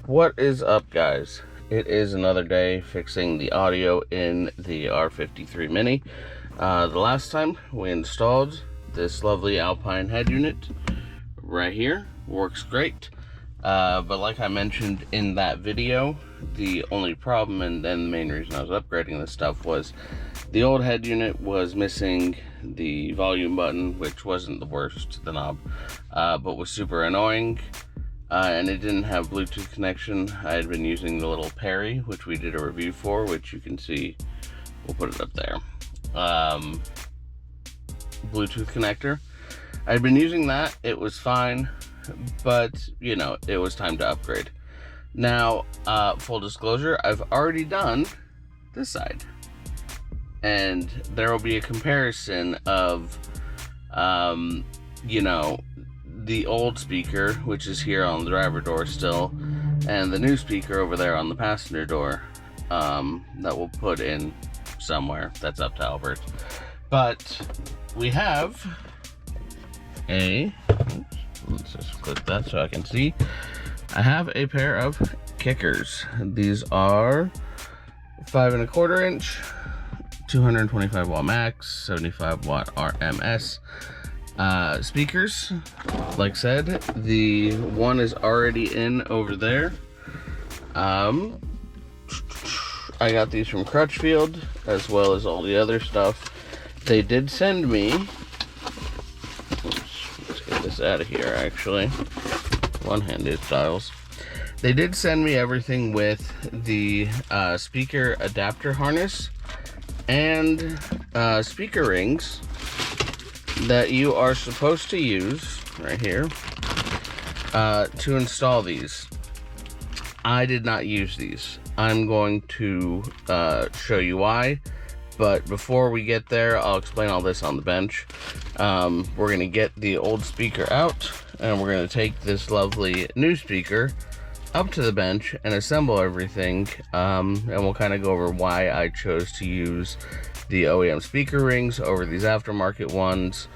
What is up, guys? It is another day fixing the audio in the R53 Mini. The last time we installed this lovely Alpine head unit right here. Works great. But like I mentioned in that video, the only problem and the main reason I was upgrading this stuff was the old head unit was missing the volume button, which wasn't the worst, the knob, but was super annoying. And it didn't have Bluetooth connection. I had been using the little Perry, which we did a review for, which you can see. We'll put it up there. Bluetooth connector. I'd been using that. It was fine, but you know, it was time to upgrade. Now, full disclosure, I've already done this side, and there will be a comparison of, you know, the old speaker, which is here on the driver door still, and the new speaker over there on the passenger door, that we'll put in somewhere. That's up to Albert. But we have a, let's just click that so I can see. I have a pair of KICKERs. These are 5 1/4 inch, 225 watt max, 75 watt RMS. Speakers. Like said, the one is already in over there. I got these from Crutchfield, as well as all the other stuff. They did send me, let's get this out of here actually, one-handed styles. They did send me everything with the speaker adapter harness and speaker rings that you are supposed to use right here to install these. I did not use these. I'm going to show you why, but before we get there, I'll explain all this on the bench. We're going to get the old speaker out, and we're going to take this lovely new speaker up to the bench and assemble everything, and we'll kind of go over why I chose to use the OEM speaker rings over these aftermarket ones,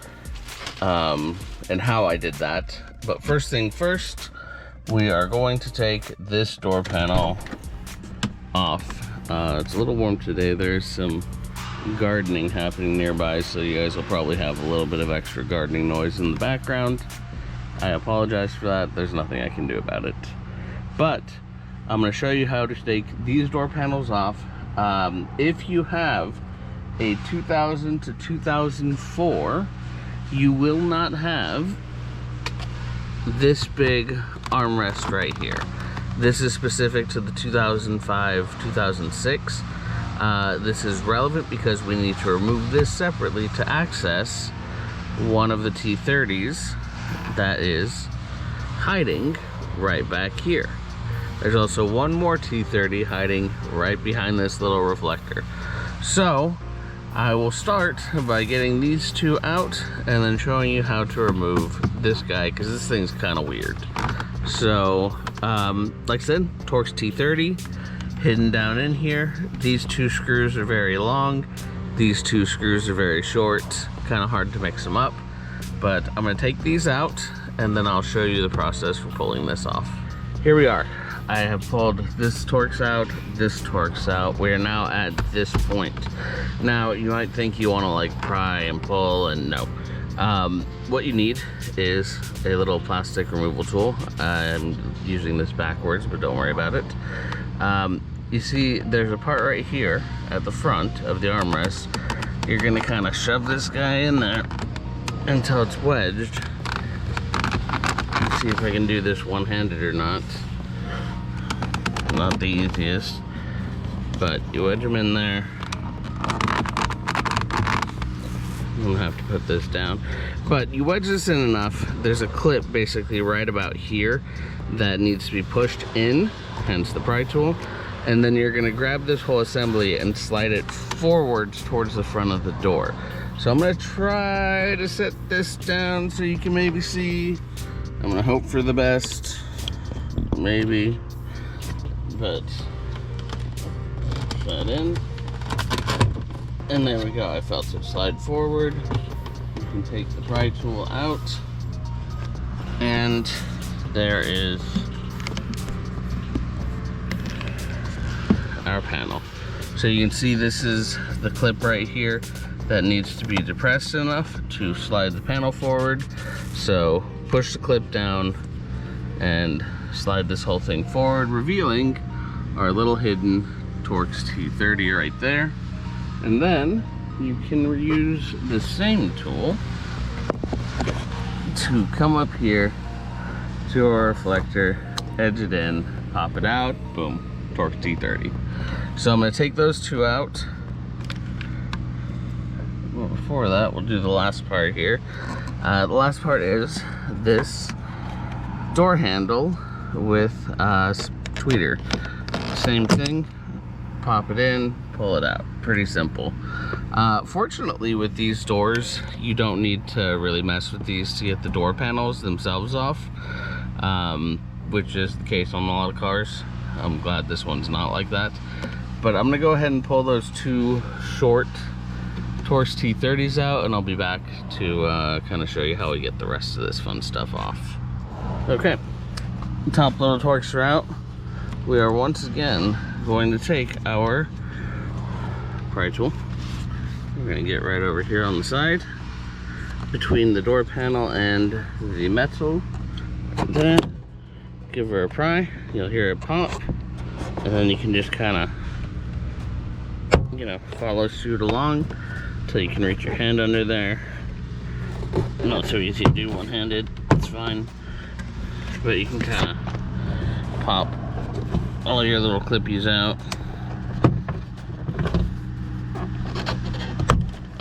and how I did that. But first thing first, we are going to take this door panel off. It's a little warm today. There's some gardening happening nearby, so you guys will probably have a little bit of extra gardening noise in the background. I apologize for that. There's nothing I can do about it. But I'm going to show you how to take these door panels off. If you have a 2000 to 2004, you will not have this big armrest right here. This is specific to the 2005, 2006. This is relevant because we need to remove this separately to access one of the T30s that is hiding right back here. There's also one more T30 hiding right behind this little reflector. So I will start by getting these two out and then showing you how to remove this guy, because this thing's kind of weird. So like I said, Torx T30 hidden down in here. These two screws are very long, these two screws are very short, kind of hard to mix them up. But I'm going to take these out and then I'll show you the process for pulling this off. Here we are. I have pulled this Torx out, this Torx out. We are now at this point. Now, you might think you want to like pry and pull, and no. What you need is a little plastic removal tool. I'm using this backwards, but don't worry about it. You see, there's a part right here at the front of the armrest. You're gonna kind of shove this guy in there until it's wedged. Let's see if I can do this one-handed or not. Not the easiest, but you wedge them in there. I'm gonna have to put this down, but you wedge this in enough. There's a clip basically right about here that needs to be pushed in, hence the pry tool, and then you're gonna grab this whole assembly and slide it forwards towards the front of the door. So I'm gonna try to set this down so you can maybe see. I'm gonna hope for the best, maybe. But that in, and there we go. I felt it slide forward. You can take the pry tool out, and there is our panel. So you can see this is the clip right here that needs to be depressed enough to slide the panel forward. So push the clip down and slide this whole thing forward, revealing our little hidden Torx T30 right there. And then you can use the same tool to come up here to our reflector, edge it in, pop it out, boom, Torx T30. So I'm gonna take those two out. Well, before that, we'll do the last part here. The last part is this door handle with tweeter. Same thing, pop it in, pull it out. Pretty simple. Fortunately, with these doors, you don't need to really mess with these to get the door panels themselves off, which is the case on a lot of cars. I'm glad this one's not like that. But I'm gonna go ahead and pull those two short Torx T30s out, and I'll be back to kind of show you how we get the rest of this fun stuff off. Okay, top load Torx are out. We are once again going to take our pry tool. We're gonna get right over here on the side between the door panel and the metal. Like that. Give her a pry. You'll hear it pop, and then you can just kind of, you know, follow suit along until you can reach your hand under there. Not so easy to do one-handed. It's fine, but you can kind of pop all your little clippies out.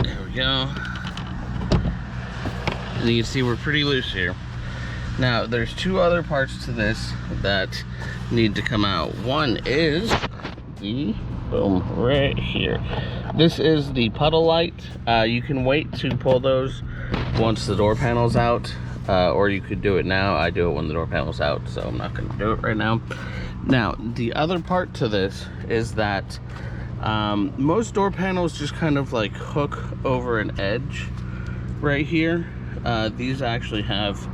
There we go. And you can see we're pretty loose here. Now, there's two other parts to this that need to come out. One is the, boom, right here. This is the puddle light. You can wait to pull those once the door panel's out, or you could do it now. I do it when the door panel's out, so I'm not gonna do it right now. Now, the other part to this is that most door panels just kind of like hook over an edge right here. These actually have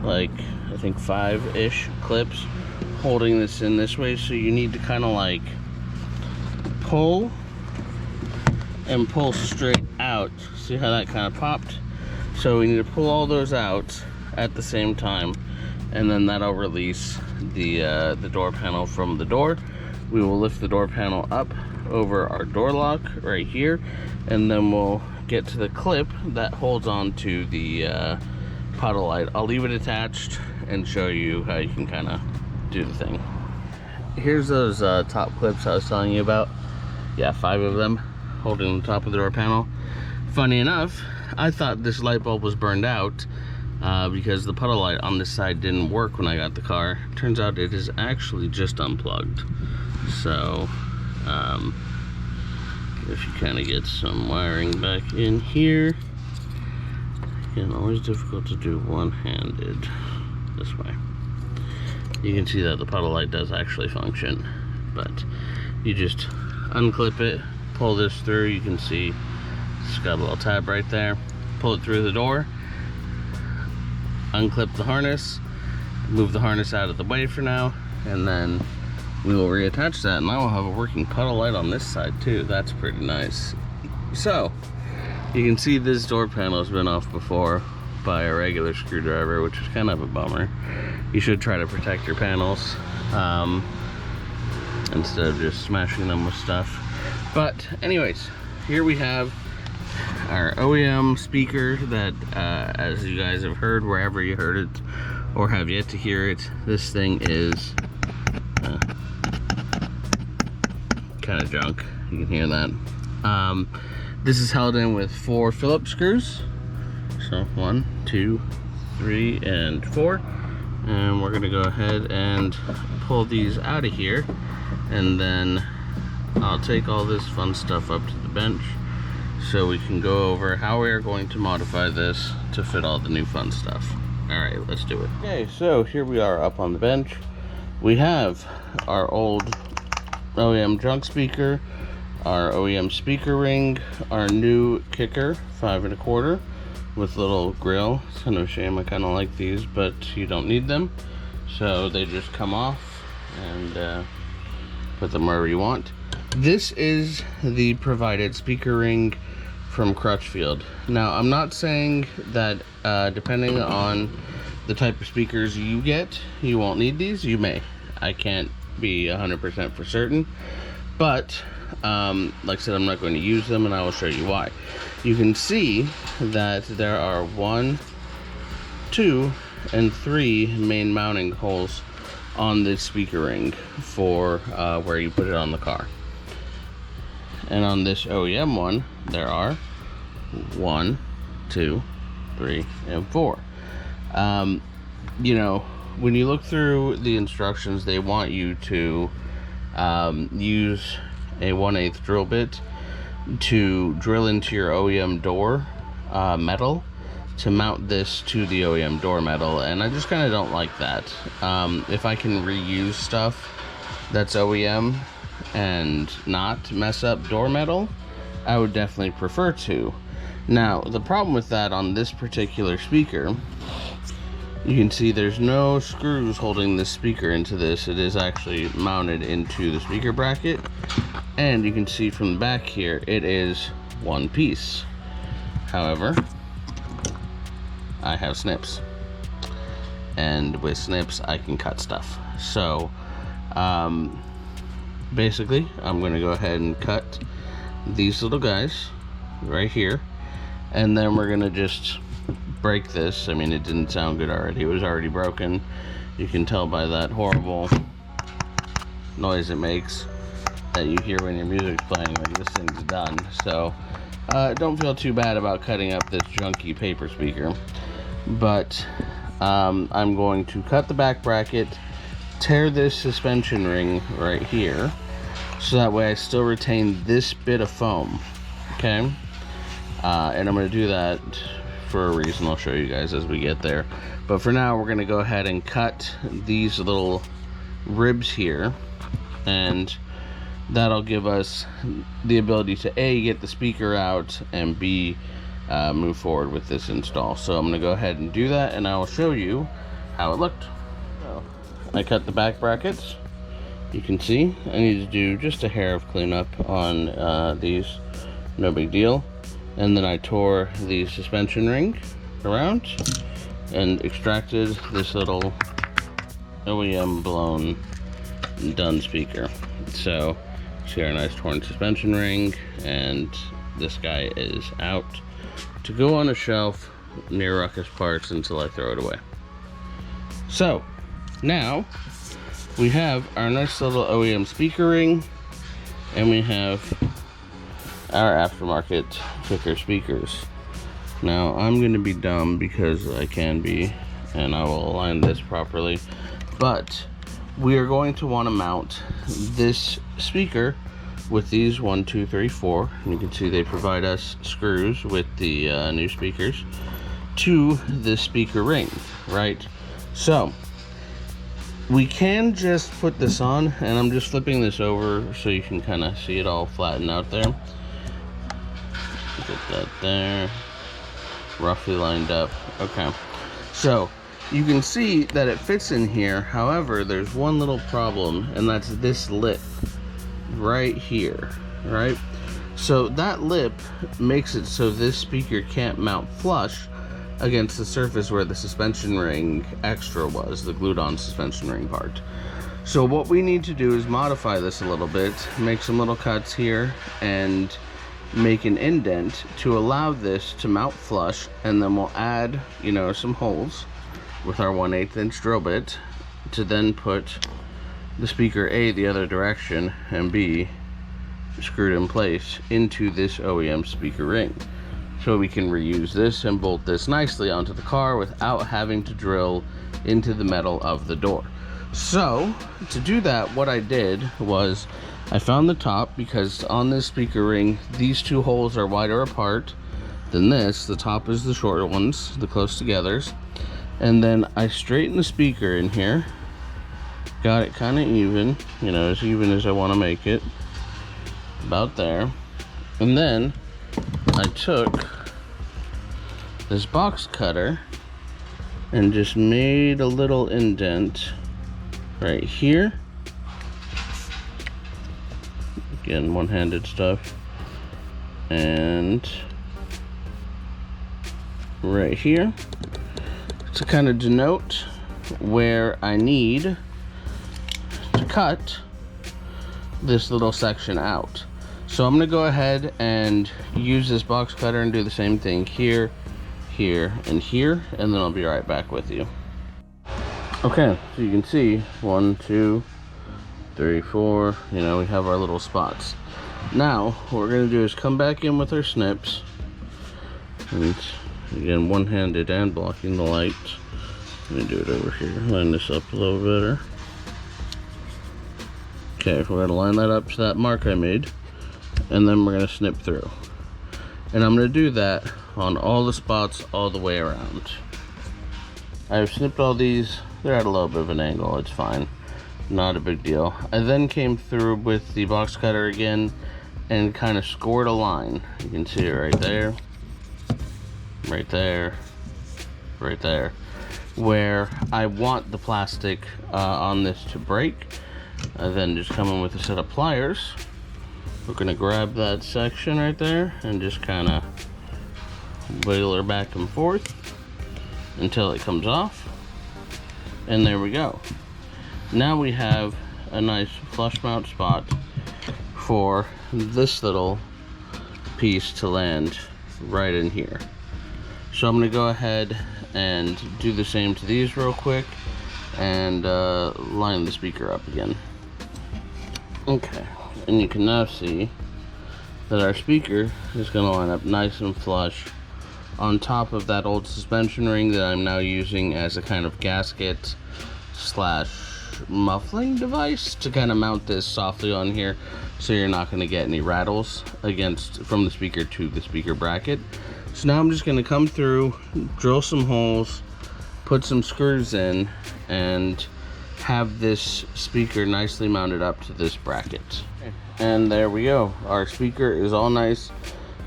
like, I think 5-ish clips holding this in this way, so you need to kind of like pull and pull straight out. See how that kind of popped? So we need to pull all those out at the same time, and then that'll release the door panel from the door. We will lift the door panel up over our door lock right here, and then we'll get to the clip that holds on to the puddle light. I'll leave it attached and show you how you can kind of do the thing. Here's those top clips I was telling you about. Yeah, 5 of them holding the top of the door panel. Funny enough, I thought this light bulb was burned out because the puddle light on this side didn't work when I got the car. Turns out it is actually just unplugged. So if you kind of get some wiring back in here, again, always difficult to do one-handed. This way, you can see that the puddle light does actually function, but you just unclip it, pull this through. You can see it's got a little tab right there. Pull it through the door, unclip the harness, move the harness out of the way for now, and then we will reattach that, and now we'll have a working puddle light on this side too. That's pretty nice. So you can see this door panel has been off before by a regular screwdriver, which is kind of a bummer. You should try to protect your panels instead of just smashing them with stuff. But anyways, here we have our OEM speaker that as you guys have heard wherever you heard it or have yet to hear it, this thing is kind of junk. You can hear that. This is held in with 4 Phillips screws. So 1, 2, 3, and 4. And we're gonna go ahead and pull these out of here, and then I'll take all this fun stuff up to the bench so we can go over how we are going to modify this to fit all the new fun stuff. All right, let's do it. Okay, so here we are up on the bench. We have our old OEM junk speaker, our OEM speaker ring, our new KICKER 5 1/4 with little grill. It's kind of a shame, I kind of like these, but you don't need them, so they just come off and put them wherever you want. This is the provided speaker ring from Crutchfield. Now, I'm not saying that depending on the type of speakers you get, you won't need these. You may. I can't be 100% for certain, but like I said, I'm not going to use them, and I will show you why. You can see that there are 1, 2, and 3 main mounting holes on this speaker ring for where you put it on the car. And on this OEM one, there are 1, 2, 3, and 4. You know, when you look through the instructions, they want you to use a 1/8 drill bit to drill into your OEM door metal to mount this to the OEM door metal, and I just kind of don't like that. If I can reuse stuff that's OEM and not mess up door metal, I would definitely prefer to. Now, the problem with that on this particular speaker, you can see there's no screws holding this speaker into this. It is actually mounted into the speaker bracket, and you can see from the back here, it is one piece. However, I have snips, and with snips I can cut stuff. So basically I'm going to go ahead and cut these little guys right here, and then we're going to just break this. I mean, it didn't sound good already. It was already broken. You can tell by that horrible noise it makes that you hear when your music's playing, like this thing's done. So don't feel too bad about cutting up this junky paper speaker, but I'm going to cut the back bracket, tear this suspension ring right here, so that way I still retain this bit of foam. Okay, and I'm going to do that for a reason. I'll show you guys as we get there, but for now we're going to go ahead and cut these little ribs here, and that'll give us the ability to A, get the speaker out, and B, move forward with this install. So I'm going to go ahead and do that, and I will show you how it looked. So I cut the back brackets. You can see I need to do just a hair of cleanup on these, no big deal. And then I tore the suspension ring around and extracted this little OEM blown done speaker. So see our nice torn suspension ring, and this guy is out to go on a shelf near Ruckus Parts until I throw it away. So now we have our nice little OEM speaker ring, and we have our aftermarket KICKER speakers. Now I'm going to be dumb because I can be, and I will align this properly, but we are going to want to mount this speaker with these 1, 2, 3, 4, and you can see they provide us screws with the new speakers to this speaker ring, right? So we can just put this on, and I'm just flipping this over so you can kind of see it all flatten out there. Get that there, roughly lined up. Okay, so you can see that it fits in here. However, there's one little problem, and that's this lip right here, right? So that lip makes it so this speaker can't mount flush against the surface where the suspension ring extra was, the glued on suspension ring part. So what we need to do is modify this a little bit, make some little cuts here, and make an indent to allow this to mount flush, and then we'll add, you know, some holes with our 1/8 inch drill bit to then put the speaker A the other direction and B screwed in place into this OEM speaker ring, so we can reuse this and bolt this nicely onto the car without having to drill into the metal of the door. So to do that, what I did was I found the top, because on this speaker ring these two holes are wider apart than this. The top is the shorter ones, the close togethers, and then I straightened the speaker in here, got it kind of even, you know, as even as I want to make it, about there. And then I took this box cutter and just made a little indent right here. again, one-handed stuff. And right here to kind of denote where I need to cut this little section out. So I'm going to go ahead and use this box cutter and do the same thing here, here, and here, and then I'll be right back with you. Okay, so you can see 1, 2, 3, 4, you know, we have our little spots. Now, what we're going to do is come back in with our snips, and again, one-handed and blocking the light. Let me do it over here, line this up a little better. Okay, we're going to line that up to that mark I made, and then we're going to snip through. And I'm going to do that on all the spots all the way around. I've snipped all these. They're at a little bit of an angle, it's fine. Not a big deal. I then came through with the box cutter again and kind of scored a line. You can see it right there, right there, right there, where I want the plastic on this to break. I then just come in with a set of pliers. We're gonna grab that section right there and just kind of wiggle her back and forth until it comes off. And there we go. Now we have a nice flush mount spot for this little piece to land right in here. So I'm gonna go ahead and do the same to these real quick and line the speaker up again. Okay, and you can now see that our speaker is going to line up nice and flush on top of that old suspension ring that I'm now using as a kind of gasket slash muffling device to kind of mount this softly on here so you're not going to get any rattles from the speaker to the speaker bracket. So now I'm just going to come through, drill some holes, put some screws in, and have this speaker nicely mounted up to this bracket. And there we go. Our speaker is all nice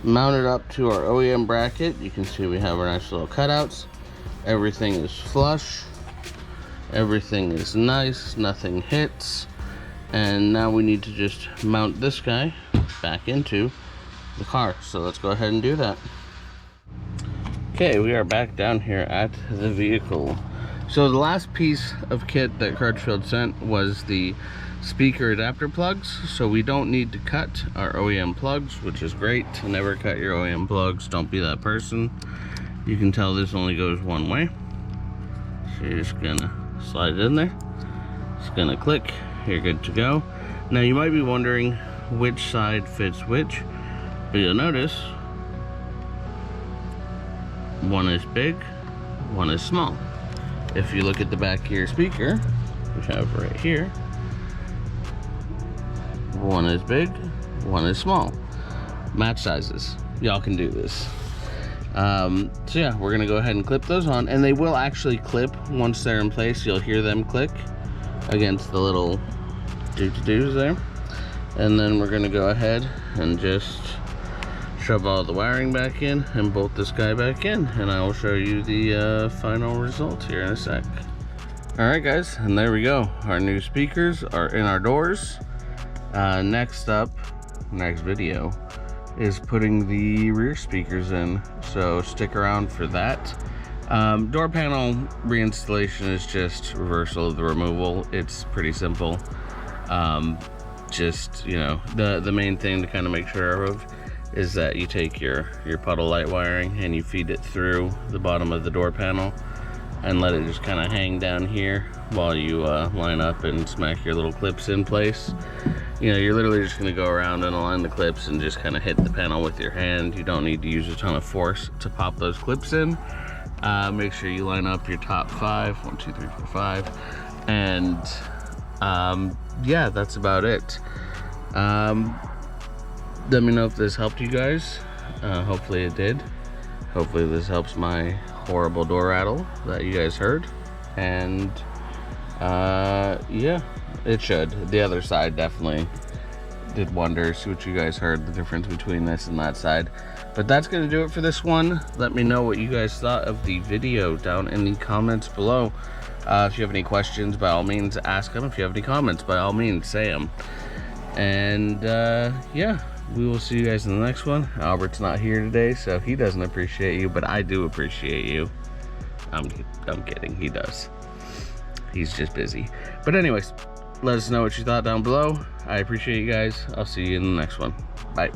mounted up to our OEM bracket. You can see we have our nice little cutouts. Everything is flush. Everything is nice. Nothing hits. And now we need to just mount this guy back into the car. So let's go ahead and do that. Okay, we are back down here at the vehicle. So the last piece of kit that Crutchfield sent was the speaker adapter plugs. So we don't need to cut our OEM plugs, which is great. Never cut your OEM plugs. Don't be that person. You can tell this only goes one way. So you're just gonna slide it in there. It's gonna click. You're good to go. Now you might be wondering which side fits which, but you'll notice one is big, one is small. If you look at the back of your speaker, we have right here, one is big, one is small. Match sizes. Y'all can do this. So yeah, we're gonna go ahead and clip those on, and they will actually clip once they're in place. You'll hear them click against the little doo-doo-doos there. And then we're gonna go ahead and just shove all the wiring back in and bolt this guy back in, and I will show you the final result here in a sec. Alright guys, and there we go. Our new speakers are in our doors. Next video is putting the rear speakers in, so stick around for that. Door panel reinstallation is just reversal of the removal. It's pretty simple. Just, you know, the main thing to kind of make sure of is that you take your puddle light wiring and you feed it through the bottom of the door panel and let it just kind of hang down here while you line up and smack your little clips in place. You know, you're literally just going to go around and align the clips and just kind of hit the panel with your hand. You don't need to use a ton of force to pop those clips in. Make sure you line up your top 5, 1, 2, 3, 4, 5, and yeah, that's about it. Let me know if this helped you guys. Hopefully it did. Hopefully this helps my horrible door rattle that you guys heard. And yeah, it should. The other side definitely did wonders. See what you guys heard, the difference between this and that side. But that's gonna do it for this one. Let me know what you guys thought of the video down in the comments below. If you have any questions, by all means ask them. If you have any comments, by all means say them. And yeah, we will see you guys in the next one. Albert's not here today, so he doesn't appreciate you, but I do appreciate you. I'm kidding, he does. He's just busy. But anyways, let us know what you thought down below. I appreciate you guys. I'll see you in the next one. Bye.